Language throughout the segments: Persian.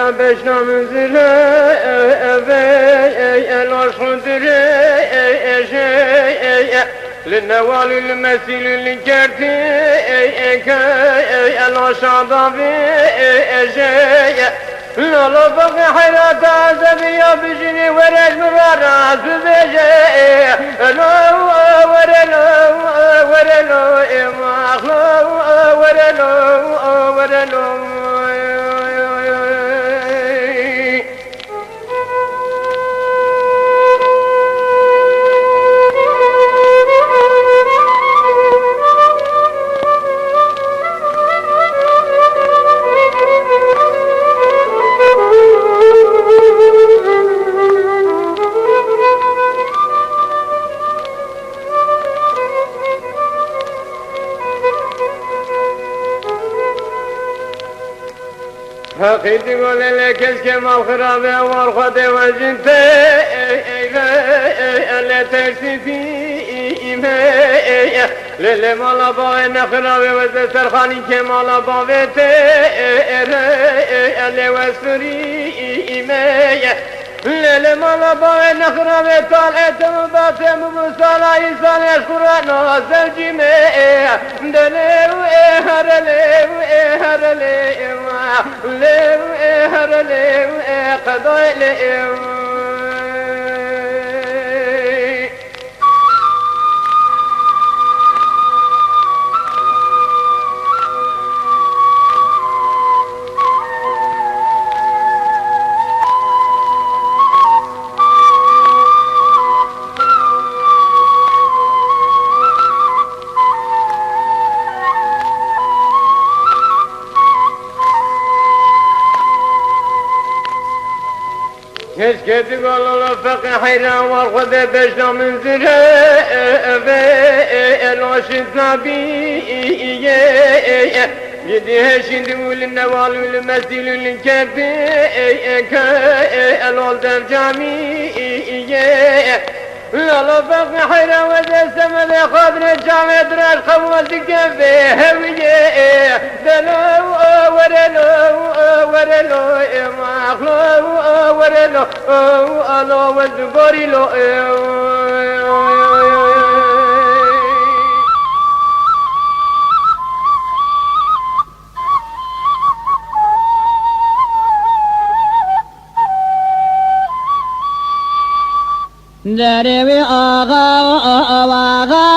حيرا بشنا من زرا العشق درا للنوال المسيل الكرتي العشق لا لا بقي حيرات عزبية بجني ورج مبارا سبجي لو ورلو ورلو إماخلو ورلو ورلو حقيت قول لك اسكما خرابه والخد وجنت لا ترسفي للي مالا باغي نخرابه وزستر خاني كمالا باغيت اللي وسري للي مالا باغي نخرابه طالعت مباسم بصالا إنسان يشكر ناصر جميع دليو هرليو هرليو ليو هرليو قضاء ليو كشكت قول فقي حيرا والخذ بشنا من زرا العشق نبي يديها شندول النوال والمسيل الكربي الولد الجامي لا لا فقي حيرا وذا السمد خاطر الجامع دراج خوال دكفي هوية دلو ورلو ورلو ماخلو ورلو ألو والدباري لو دربي آغا آغا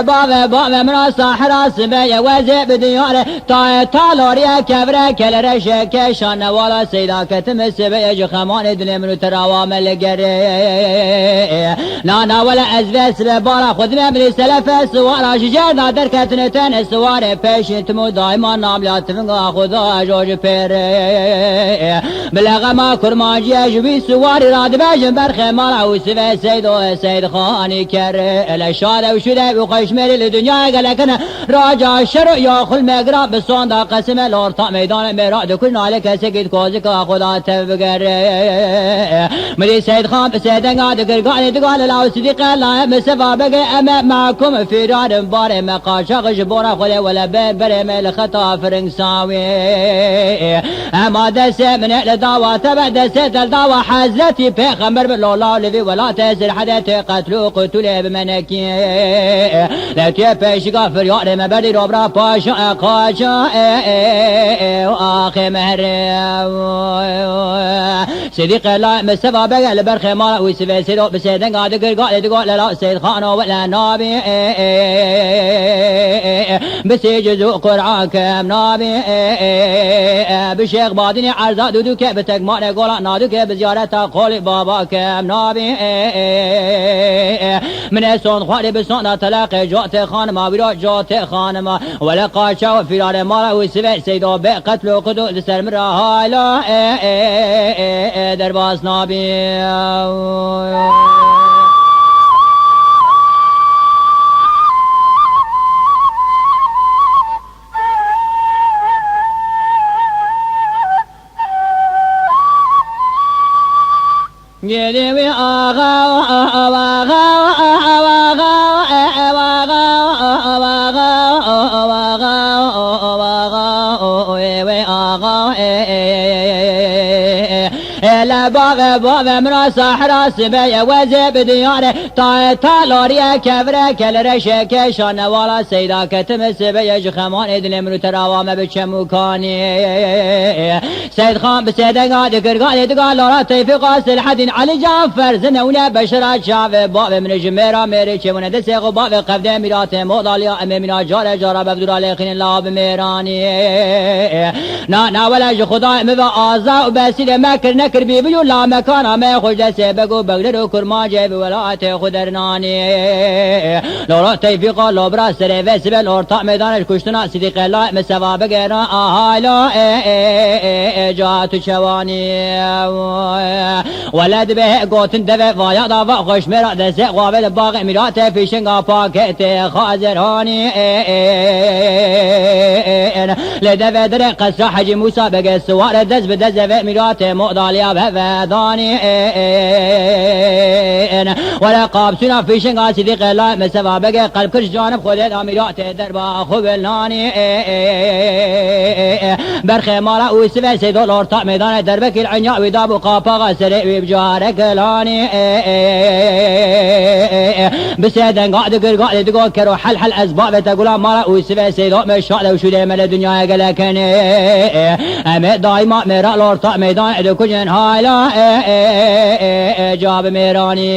بابا بابا مرا صحرا سبيا وزي بدياره تا تالوريا كبره كل رشك شان ولا سيدا كتم سبيا جخمان دل من تراوام الجري نانا ولا ازبس ببارا خذ من سلف سوار شجر نادر كتنتن سوار پیش تمو دائما ناملات فنگا خدا جوج پير بلغ ما كرماجي جبي سوار راد بجن برخ مالا وسبي سيد خاني كر الاشاره وشده وقيش ميري الدنيا قالكنا راجع الشرع ياخذ مقرا بصوندا قسم الورطة ميدان مراد كل عليك سكت كوزك خدا تبقر مري سيد خان سيدن قاعد قرقاني تقال لا صديق لا مسفا بقى اما معكم في راد بار مقاشق جبورا خلي ولا بر مل خطا فرنساوي اما دس من الدعوة تبع دس الدعوة حزتي بيغمر بالله الذي ولا تزر حدا تقتلوا قتل بمنكي لا تيبش غفر يا ما بدي ربرا باشا قاشا واخي مهر صديق لا مسفا بقى البرخ ما وسفي سيدو بسيدن قاعد قال لا سيد خانو ولا نبي بسيجزو قرعان كم نبي بشيخ بادني عرضا دودو كي بتقمان قولا نادو كي بزيارة قولي بابا كم نبي من سون خوالي بسون تلاقي جوت خانما بيرو جوت خانما ولا قاشا وفرار مالا وسبع سيدو بقتل وقدو لسر مرا هايلا درباس نبي يدوي آغا باغ من ساحر سبي وزب دياره تا لوري كبره كل رشك شان والا سيدا كتم سبي جخمان دل من تراوام بچموكاني سيد خان بسيدغا دغرغا دغا لورا توفيق الحدين علي جعفر زنونه بشرات شاف باب من جميرا ميري چمونه دسق باب قفد ميرات موداليا امينا جار جار بدر عليخين الله بميراني نا ولا خدا مو آزا وبسيل مكر نكر بيبيو لا مكان ما خوش دسه بگو بغدر كرما جيب ولات خدرناني لورا توفيق لو برا سر وسبل اورتا ميدانش كشتنا صديق الله مسوا بگرا اهالا جات شواني ولد به گوتن دو وایا دا خوش مرا دسه قابل باغ میرات فیشنگا پاکت خازرانی لدو در قصر حج موسی بگه سوار دز به دز و میرات مقدالیا به دانی ولا قاب سنا فیشنگا صدیق الله مسوا بگه قلب کش جانب خودت میرات دربا خوب نانی برخ مالا اوس و سیدول اورتا میدان دربک العنیا و دابو قاپا سر بجارك لاني بسيدن قاعد تقول كرو حل اسباب تقول ما وسبع سيدو مشاء لو شو دائما الدنيا قالكن ام دايما مرا لورتا ميدان دكجن هايلا جاب ميراني